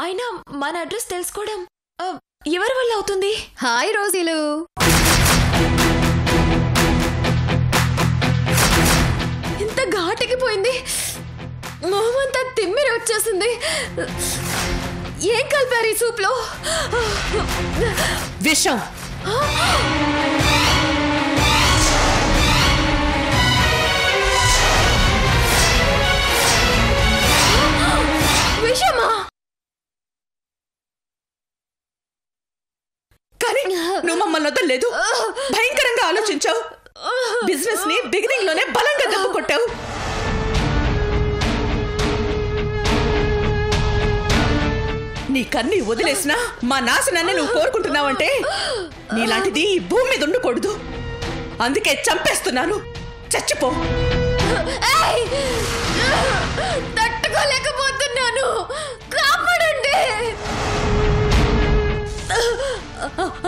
అయినా మన అడ్రస్ తెలుసుకోవడం ఎవరి వల్ల అవుతుంది? హాయ్ రోజీలు. ఇంత ఘాటికి పోయింది, మొహమంతా తిమ్మిరి వచ్చేసింది. ఏం కలిపారు ఈ సూప్ లో? విషం. విషమా? కానీ నువ్వు మమ్మల్ని వదలలేదు. భయంకరంగా ఆలోచించావు. బిజినెస్ ని బిగినింగ్ లోనే బలంగా దెబ్బ కొట్టావు. నీకన్నీ వదిలేసినా మా నాశనాన్ని నువ్వు కోరుకుంటున్నావంటే నీలాంటిది ఈ భూమి మీద ఉండకూడదు. అందుకే చంపేస్తున్నాను. చచ్చిపో. తట్టుకోలేకపోతున్నాను, కాపాడండి.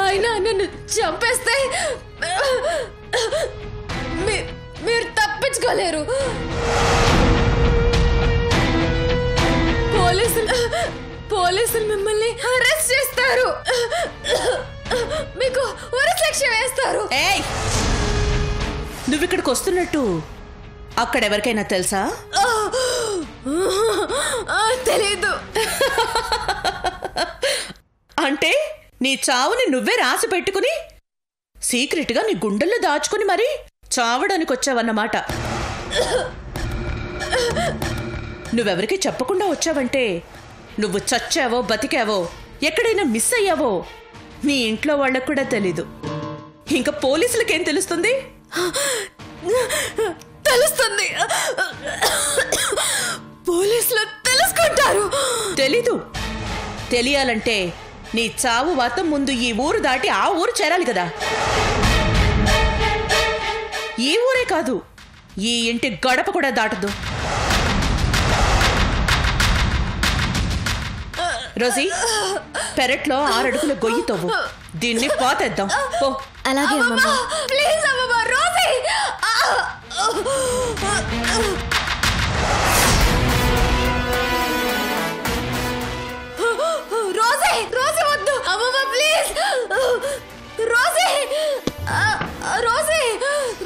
అయినా నన్ను చంపేస్తే మీరు తప్పించుకోలేరు. పోలీసులు మిమ్మల్ని అరెస్ట్ చేస్తారు. మీకు ఉరిశిక్ష వేస్తారు. నువ్వు ఇక్కడికి వస్తున్నట్టు అక్కడెవరికైనా తెలుసా? తెలీదు. అంటే నీ చావుని నువ్వే రాసి పెట్టుకుని సీక్రెట్ గా నీ గుండెల్లో దాచుకుని మరి చావడానికి వచ్చావన్నమాట. నువ్వెవరికి చెప్పకుండా వచ్చావంటే నువ్వు చచ్చావో బతికావో ఎక్కడైనా మిస్ అయ్యావో నీ ఇంట్లో వాళ్ళకు కూడా తెలీదు. ఇంకా పోలీసులకేం తెలుస్తుంది? తెలుస్తుంది. పోలీసులు తెలుసుకుంటారు. తెలీదు. తెలియాలంటే నీ చావు వాత ముందు ఈ ఊరు దాటి ఆ ఊరు చేరాలి కదా. ఈ ఊరే కాదు, ఈ ఇంటి గడప కూడా దాటదు. రోజీ, పెరట్లో 6 అడుగుల గొయ్యి తవ్వు. దీన్ని పాతేద్దాం. పో. అలాగే అమ్మమ్మ. ప్లీజ్ అమ్మమ్మ. రోజీ, రోజీ, రోజీ వద్దు అమ్మమ్మ, please. Rosie, Rosie,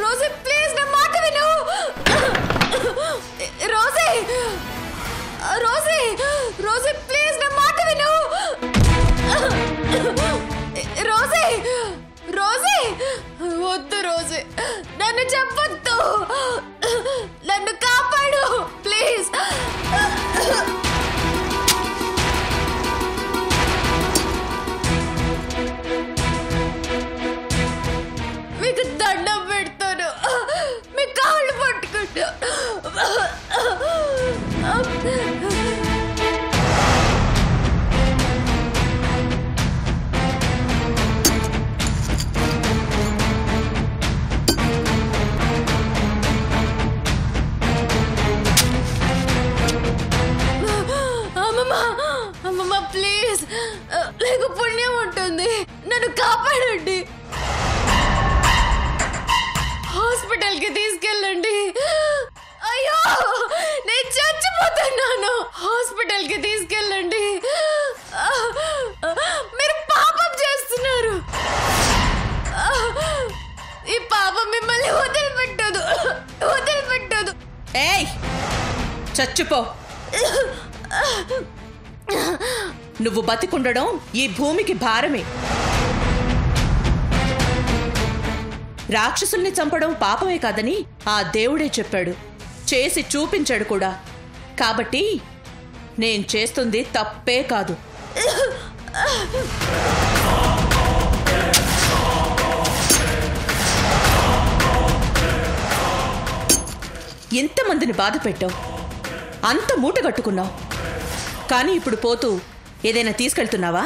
Rosie please నా మాట విను. రోజీ, రోజీ, రోజీ ప్లీజ్ నా మాట విను. రోజీ, రోజీ వద్దు. రోజీ, నన్ను చెప్పొద్దు. నన్ను కాపాడు ప్లీజ్. మీకు దండం పెడతాను, మీ కాళ్ళు పట్టుకుంటా. అమ్మమ్మ ప్లీజ్, లేకు పుణ్యం ఉంటుంది. నన్ను కాపాడండి. హాస్పిటల్కి తీసుకెళ్ళండి. అయ్యో, నేను చచ్చిపోతున్నాను. హాస్పిటల్కి తీసుకెళ్ళండి. మీరు పాపం చేస్తున్నారు. ఈ పాపం మిమ్మల్ని వదిలిపెట్టదు, వదిలిపెట్టదు. ఏయ్, చచ్చిపో. నువ్వు బతికుండడం ఈ భూమికి భారమే. రాక్షసుల్ని చంపడం పాపమే కాదని ఆ దేవుడే చెప్పాడు, చేసి చూపించాడు కూడా. కాబట్టి నేను చేస్తుంది తప్పే కాదు. ఎంతమందిని బాధ పెట్టావు, అంత మూట కట్టుకున్నావు. కానీ ఇప్పుడు పోతూ ఏదైనా తీసుకెళ్తున్నావా?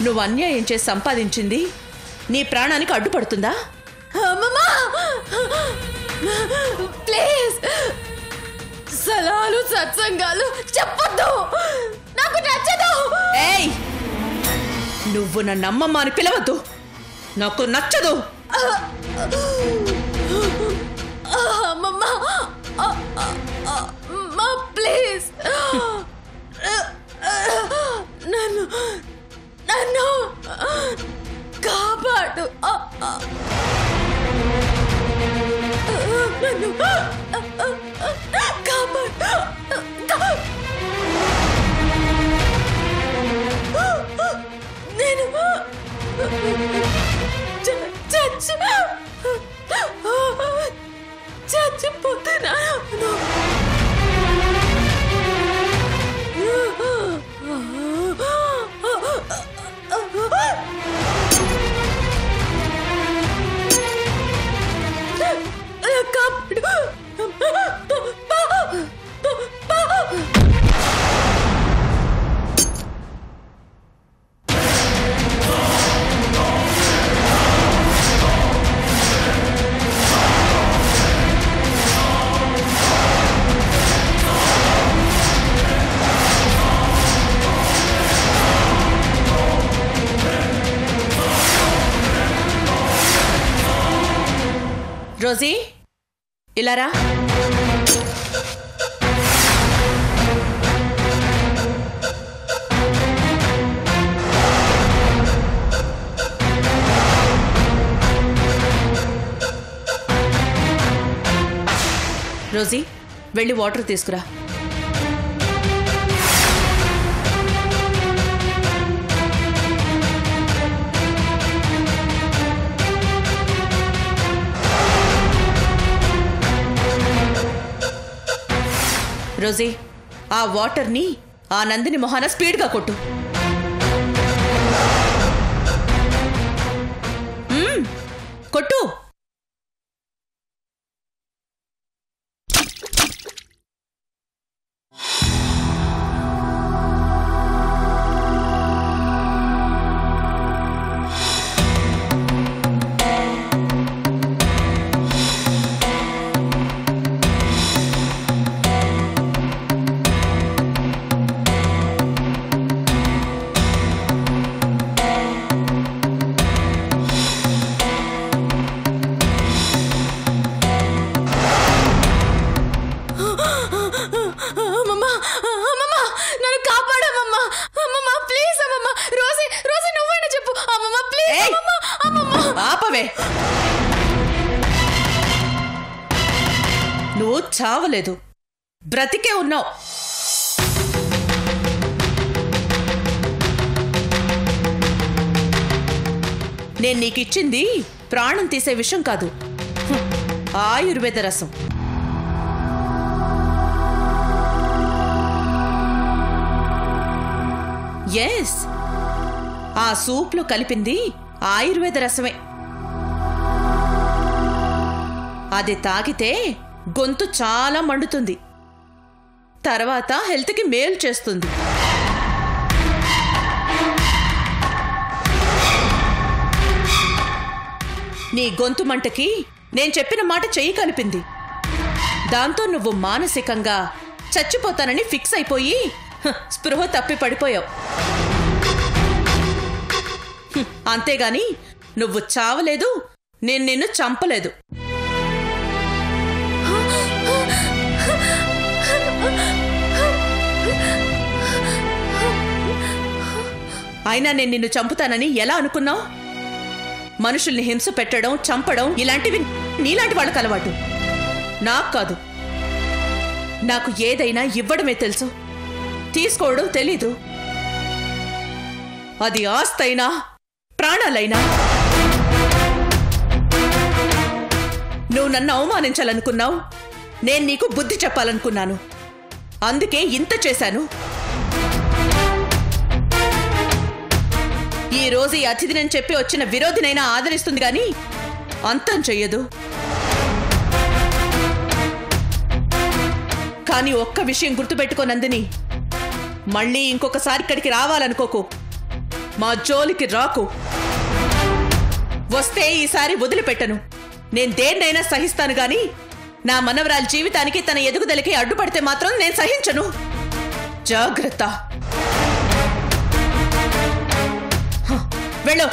నువ్వు అన్యాయం చేసి సంపాదించింది నీ ప్రాణానికి అడ్డుపడుతుందా? ప్లీజ్, సలహాలు సత్సంగాలు చెప్పొద్దు, నాకు నచ్చదు. ఏయ్, నువ్వు నన్ను అమ్మమ్మ అని పిలవద్దు, నాకు నచ్చదు. అమ్మమ్మ, ప్లీజ్. రోజీ ఇలారా. రోజీ వెళ్ళి వాటర్ తీసుకురా. రోజీ ఆ వాటర్ని ఆ నందిని మొహాన స్పీడ్గా కొట్టు. కొట్టు. నువ్వు చావలేదు, బ్రతికే ఉన్నావు. నేను నీకిచ్చింది ప్రాణం తీసే విషయం కాదు, ఆయుర్వేద రసం. ఎస్, ఆ సూప్లో కలిపింది ఆయుర్వేద రసమే. అది తాగితే గొంతు చాలా మండుతుంది, తర్వాత హెల్త్కి మేలు చేస్తుంది. నీ గొంతు మంటకి నేను చెప్పిన మాట చెయ్యి కలిపింది. దాంతో నువ్వు మానసికంగా చచ్చిపోతానని ఫిక్స్ అయిపోయి స్పృహ తప్పి పడిపోయావు. అంతేగాని నువ్వు చావలేదు, నేను నిన్ను చంపలేదు. అయినా నేను నిన్ను చంపుతానని ఎలా అనుకున్నావు? మనుషుల్ని హింస పెట్టడం, చంపడం ఇలాంటివి నీలాంటి వాళ్ళకి అలవాటు, నాకు కాదు. నాకు ఏదైనా ఇవ్వడమే తెలుసు, తీసుకోవడం తెలీదు. అది ఆస్తైనా ప్రాణాలైనా. నువ్వు నన్ను అవమానించాలనుకున్నావు, నేను నీకు బుద్ధి చెప్పాలనుకున్నాను. అందుకే ఇంత చేశాను. ఈ రోజు ఈ అతిథినని చెప్పి వచ్చిన విరోధినైనా ఆదరిస్తుంది గాని అంతం చెయ్యదు. కానీ ఒక్క విషయం గుర్తుపెట్టుకో నందిని, మళ్ళీ ఇంకొకసారి ఇక్కడికి రావాలనుకోకు, మా జోలికి రాకు. వస్తే ఈసారి వదిలిపెట్టను. నేను దేన్నైనా సహిస్తాను గాని నా మనవరాలి జీవితానికి, తన ఎదుగుదలకి అడ్డుపడితే మాత్రం నేను సహించను. జాగ్రత్త. వెళ్ళు.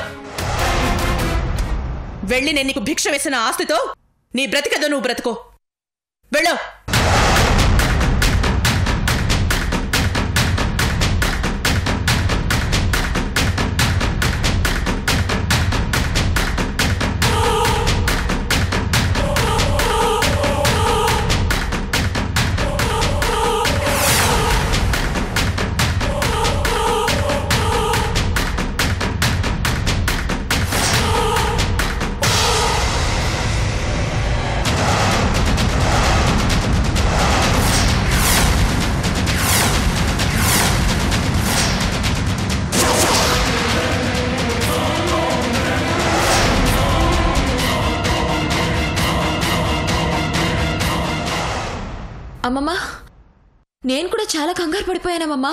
వెళ్ళి నేను నీకు భిక్ష వేసిన ఆస్తితో నీ బ్రతికదో నువ్వు బ్రతుకో. వెళ్ళు. నేను కూడా చాలా కంగారు పడిపోయానమ్మా.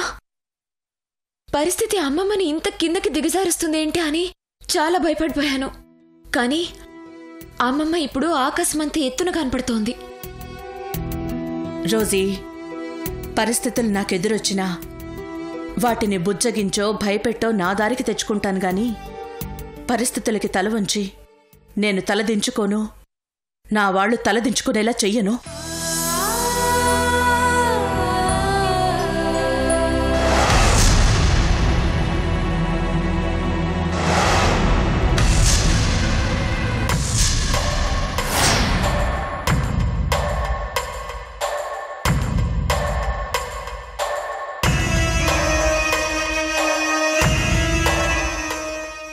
పరిస్థితి అమ్మమ్మని ఇంత కిందకి దిగజారుస్తుందేంటి అని చాలా భయపడిపోయాను. కానీ అమ్మమ్మ ఇప్పుడు ఆకాశమంత ఎత్తున కనపడుతోంది. రోజీ, పరిస్థితులు నాకెదురొచ్చినా వాటిని బుజ్జగించో భయపెట్టో నా దారికి తెచ్చుకుంటాను గాని పరిస్థితులకి తల వంచి నేను తలదించుకోను, నా వాళ్ళు తలదించుకునేలా చెయ్యను.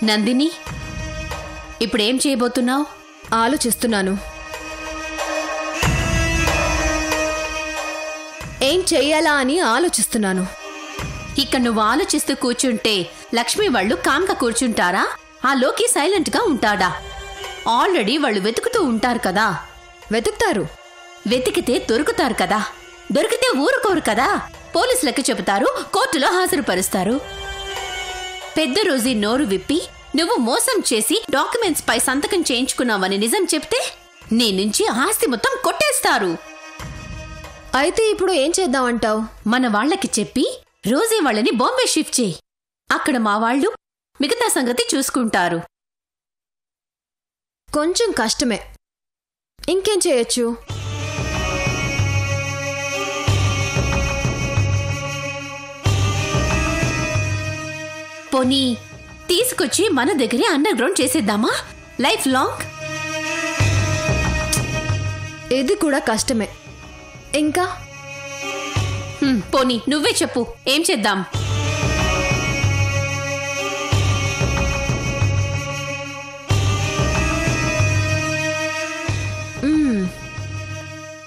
నందిని, ఇప్పుడేం చేయబోతున్నావు? ఆలోచిస్తున్నాను. ఏం చెయ్యాలా అని ఆలోచిస్తున్నాను. ఇక్కడ నువ్వు ఆలోచిస్తూ కూర్చుంటే లక్ష్మి వాళ్ళు కామ్గా కూర్చుంటారా? ఆ లోకి సైలెంట్గా ఉంటాడా? ఆల్రెడీ వాళ్ళు వెతుకుతూ ఉంటారు కదా. వెతుకుతారు. వెతికితే దొరుకుతారు కదా. దొరికితే ఊరుకోరు కదా. పోలీసులకి చెబుతారు, కోర్టులో హాజరుపరుస్తారు. పెద్ద రోజీ నోరు విప్పి నువ్వు మోసం చేసి డాక్యుమెంట్స్ పై సంతకం చేయించుకున్నావని నిజం చెప్తే నీ నుంచి ఆస్తి మొత్తం కొట్టేస్తారు. అయితే ఇప్పుడు ఏం చేద్దామంటావు? మన వాళ్ళకి చెప్పి రోజీ వాళ్ళని బాంబే షిఫ్ట్ చేయి. అక్కడ మా వాళ్ళు మిగతా సంగతి చూసుకుంటారు. కొంచెం కష్టమే. ఇంకేం చేయొచ్చు? పోనీ తీసుకొచ్చి మన దగ్గరే అండర్ గ్రౌండ్ చేసేద్దామా? Life long. ఇది కూడా కష్టమే. ఇంకా పోనీ నువ్వే చెప్పు, ఏం చేద్దాం?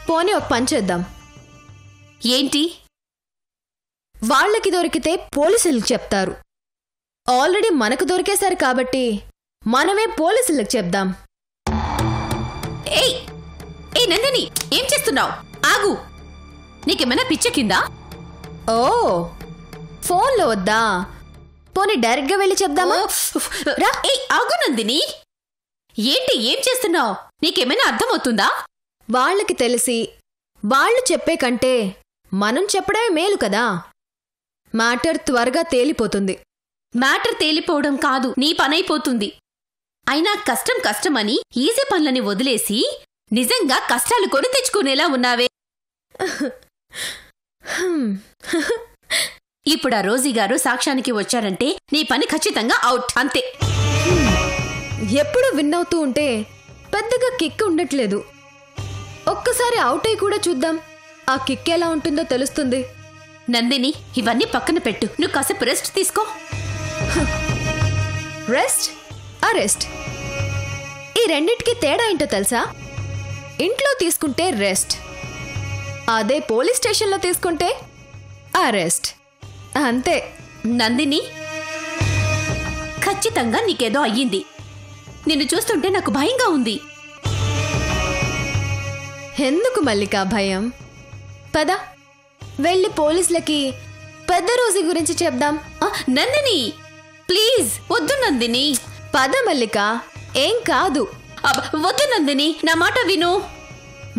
పోనీ ఒక పని చేద్దాం. ఏంటి? వాళ్ళకి దొరికితే పోలీసులకు చెప్తారు. ఆల్రెడీ మనకు దొరికేశారు కాబట్టి మనమే పోలీసులకు చెప్దాం. ఏయ్ ఏ నందిని, ఏం చేస్తున్నావు? ఆగు. నీకేమైనా పిచ్చెక్కిందా? ఓ, ఫోన్లో వద్దా? పోనీ డైరెక్ట్గా వెళ్ళి చెప్దామా? రా. ఏయ్ ఆగు నందిని. ఏంటి ఏం చేస్తున్నావు? నీకేమైనా అర్థమవుతుందా? వాళ్ళకి తెలిసి వాళ్ళు చెప్పే కంటే మనం చెప్పడమే మేలు కదా. మ్యాటర్ త్వరగా తేలిపోతుంది. మ్యాటర్ తేలిపోవడం కాదు, నీ పనైపోతుంది. అయినా కష్టం కష్టమని ఈజీ పనులని వదిలేసి నిజంగా కష్టాలు కొని తెచ్చుకునేలా ఉన్నావే. ఇప్పుడు ఆ రోజీ గారు సాక్ష్యానికి వచ్చారంటే నీ పని ఖచ్చితంగా అవుట్, అంతే. ఎప్పుడు విన్ అవుతూ ఉంటే పెద్దగా కిక్ ఉండట్లేదు. ఒక్కసారి అవుట్ అయి కూడా చూద్దాం. ఆ కిక్ ఎలా ఉంటుందో తెలుస్తుంది. నందిని, ఇవన్నీ పక్కన పెట్టు. నువ్వు కాసేపు రెస్ట్ తీసుకో. రెస్ట్, అరెస్ట్, ఈ రెండిటికి తేడా ఏంటో తెలుసా? ఇంట్లో తీసుకుంటే రెస్ట్, అదే పోలీస్ స్టేషన్లో తీసుకుంటే అరెస్ట్. అంతే. నందిని, ఖచ్చితంగా నీకేదో అయ్యింది. నిన్ను చూస్తుంటే నాకు భయంగా ఉంది. ఎందుకు మల్లికా భయం? పద వెళ్ళి పోలీసులకి పెద్ద రోజీ గురించి చెప్దాం. నందిని ప్లీజ్, వద్దు నందిని. పద మల్లికా, ఏం కాదు. వద్దు నందిని, నా మాట విను.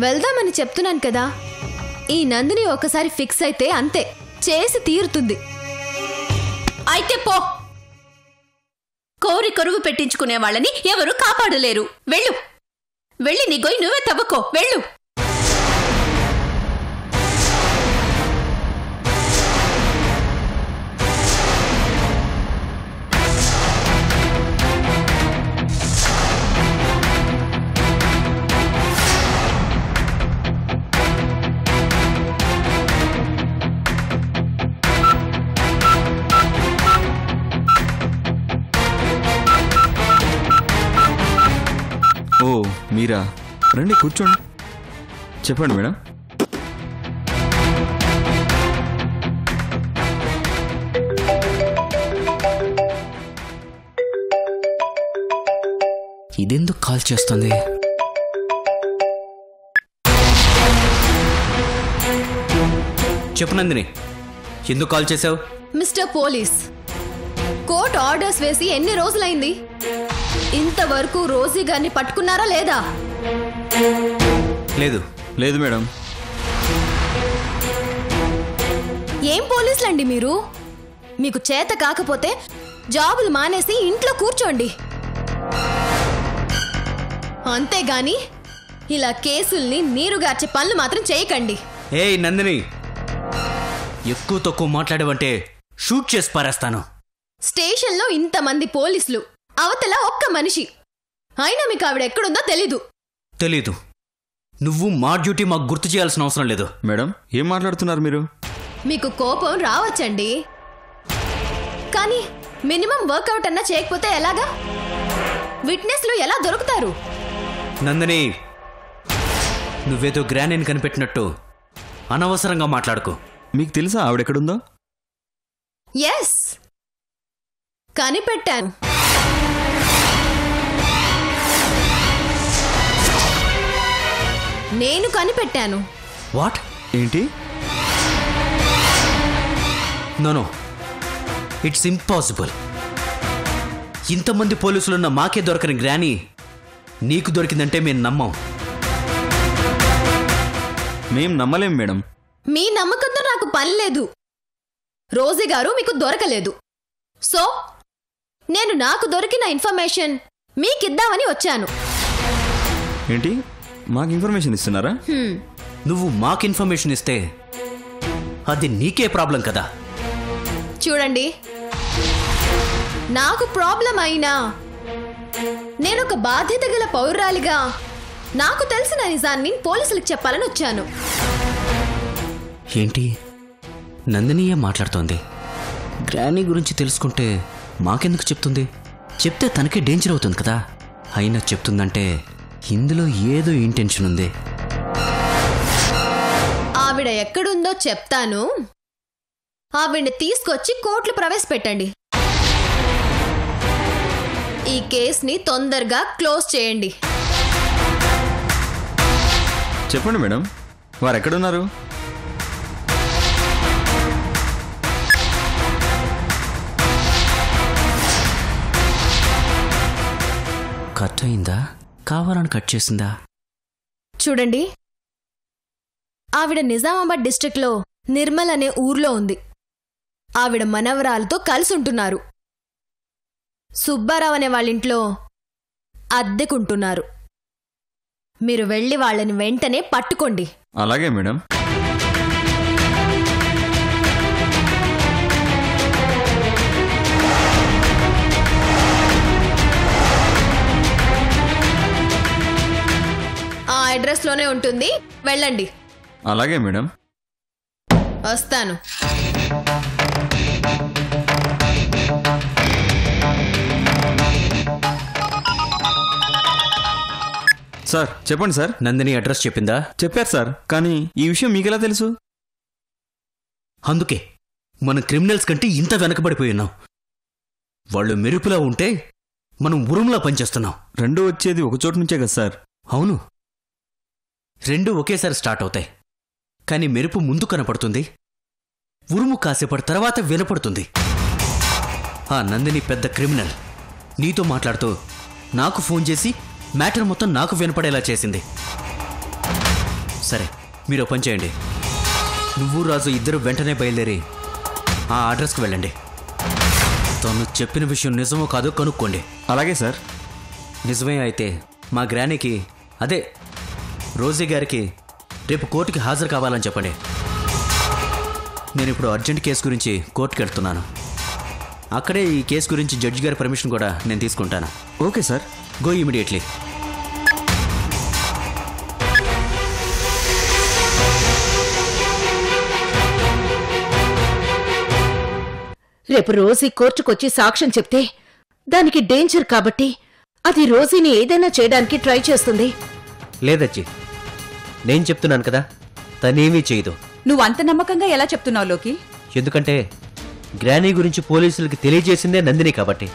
వెళ్దామని చెప్తున్నాను కదా. ఈ నందిని ఒకసారి ఫిక్స్ అయితే అంతే, చేసి తీరుతుంది. అయితే పో. కోరి కరువు పెట్టించుకునే వాళ్ళని ఎవరు కాపాడలేరు. వెళ్ళు. వెళ్ళి నీ గొయ్యి నువ్వే తవ్వుకో. వెళ్ళు. ఓ మీరా, రండి కూర్చోండి. చెప్పండి మేడం. ఇదెందుకు కాల్ చేస్తుంది? చెప్పు నందిని, ఎందుకు కాల్ చేసావు? మిస్టర్ పోలీస్, కోర్టు ఆర్డర్స్ వేసి ఎన్ని రోజులైంది? ఇంతవరకు రోజీ గారిని పట్టుకున్నారా లేదా? లేదు. లేదు మేడం. ఏం పోలీసులండి మీరు? మీకు చేత కాకపోతే జాబులు మానేసి ఇంట్లో కూర్చోండి, అంతేగాని ఇలా కేసుల్ని నీరుగార్చే పనులు మాత్రం చేయకండి. ఏయ్ నందిని, ఎక్కువ తక్కువ మాట్లాడేవంటే షూట్ చేసి పారేస్తాను. స్టేషన్లో ఇంతమంది పోలీసులు, అవతల ఒక్క మనిషి, అయినా మీకు ఆవిడ ఎక్కడుందో తెలీదు. నువ్వు మా డ్యూటీ మాకు గుర్తు చేయాల్సిన అవసరం లేదు. మేడం ఏం మాట్లాడుతున్నారు మీరు? మీకు కోపం రావచ్చండి, కానీ మినిమం వర్కౌట్ అన్నా చేయకపోతే ఎలాగా? విట్నెస్లు ఎలా దొరుకుతారు? నందిని, నువ్వేదో గ్రానీని కనిపెట్టినట్టు అనవసరంగా మాట్లాడుకో. మీకు తెలుసా ఆవిడెక్కడుందో? ఎస్, కనిపెట్టాను. నేను కనిపెట్టాను. వాట్? ఏంటి? No, it's impossible. ఇంతమంది పోలీసులున్న మాకే దొరకని గ్రానీ నీకు దొరికిందంటే మేము నమ్మం. మేం నమ్మలేం మేడం. మీ నమ్మకంతో నాకు పని లేదు. రోజీ గారు మీకు దొరకలేదు, సో నేను నాకు దొరికిన ఇన్ఫర్మేషన్ మీకిద్దామని వచ్చాను. ఏంటి మాకు ఇన్ఫర్మేషన్ ఇస్తున్నారా? నువ్వు మాకు ఇన్ఫర్మేషన్ ఇస్తే అది నీకే ప్రాబ్లం కదా. చూడండి, నాకు ప్రాబ్లం అయినా నేనొక బాధ్యత గల పౌరురాలిగా నాకు తెలిసిన నిజాన్ని పోలీసులకు చెప్పాలని వచ్చాను. ఏంటి నందినియే మాట్లాడుతోంది? గ్రానీ గురించి తెలుసుకుంటే మాకెందుకు చెప్తుంది? చెప్తే తనకే డేంజర్ అవుతుంది కదా. అయినా చెప్తుందంటే ఇందులో ఏదో ఇంటెన్షన్ ఉంది. ఆవిడ ఎక్కడుందో చెప్తాను, ఆవిడ్ని తీసుకొచ్చి కోర్టులో ప్రవేశపెట్టండి. ఈ కేసుని తొందరగా క్లోజ్ చేయండి. చెప్పండి మేడం, వారు ఎక్కడున్నారు? కట్ అయిందా? కావాలని కట్ చేసిందా? చూడండి, ఆవిడ నిజామాబాద్ డిస్ట్రిక్ట్లో నిర్మల్ అనే ఊర్లో ఉంది. ఆవిడ మనవరాలతో కలిసి ఉంటున్నారు. సుబ్బారావు అనే వాళ్ళింట్లో అద్దెకుంటున్నారు. మీరు వెళ్ళి వాళ్ళని వెంటనే పట్టుకోండి. అలాగే మేడం. ఆ అడ్రస్లోనే ఉంటుంది, వెళ్ళండి. అలాగే మేడం. వస్తాను. సార్ చెప్పండి సార్. నందిని అడ్రస్ చెప్పిందా? చెప్పారు సార్, కానీ ఈ విషయం మీకెలా తెలుసు? అందుకే మనం క్రిమినల్స్ కంటే ఇంత వెనకబడిపోయి ఉన్నాం. వాళ్ళు మెరుపులా ఉంటే మనం ఉరుములా పనిచేస్తున్నాం. రెండూ వచ్చేది ఒక చోటు నుంచే కదా సార్? అవును, రెండూ ఒకేసారి స్టార్ట్ అవుతాయి. కానీ మెరుపు ముందు కనపడుతుంది, ఉరుము కాసేపటి తర్వాత వినపడుతుంది. ఆ నందిని పెద్ద క్రిమినల్. నీతో మాట్లాడుతూ నాకు ఫోన్ చేసి మ్యాటర్ మొత్తం నాకు వినపడేలా చేసింది. సరే, మీరు పని చేయండి. నువ్వు రాజు ఇద్దరు వెంటనే బయలుదేరి ఆ అడ్రస్కి వెళ్ళండి. తను చెప్పిన విషయం నిజమో కాదో కనుక్కోండి. అలాగే సార్. నిజమే అయితే మా గ్రానీకి, అదే రోజీ గారికి రేపు కోర్టుకి హాజరు కావాలని చెప్పండి. నేను ఇప్పుడు అర్జెంట్ కేసు గురించి కోర్టుకి వెళ్తున్నాను. అక్కడే ఈ కేసు గురించి జడ్జి గారి పర్మిషన్ కూడా నేను తీసుకుంటాను. Okay sir. Go immediately. రేపు రోజీ కోర్టుకొచ్చి సాక్ష్యం చెప్తే దానికి డేంజర్ కాబట్టి అది రోజీని ఏదైనా చేయడానికి ట్రై చేస్తుంది. లేదజ్జి, నేను చెప్తున్నాను కదా, తనేమీ చేయదు. నువ్వంత నమ్మకంగా ఎలా చెప్తున్నావు లోకి? ఎందుకంటే గ్రానీ గురించి పోలీసులకి తెలియజేసిందే నందిని కాబట్టి.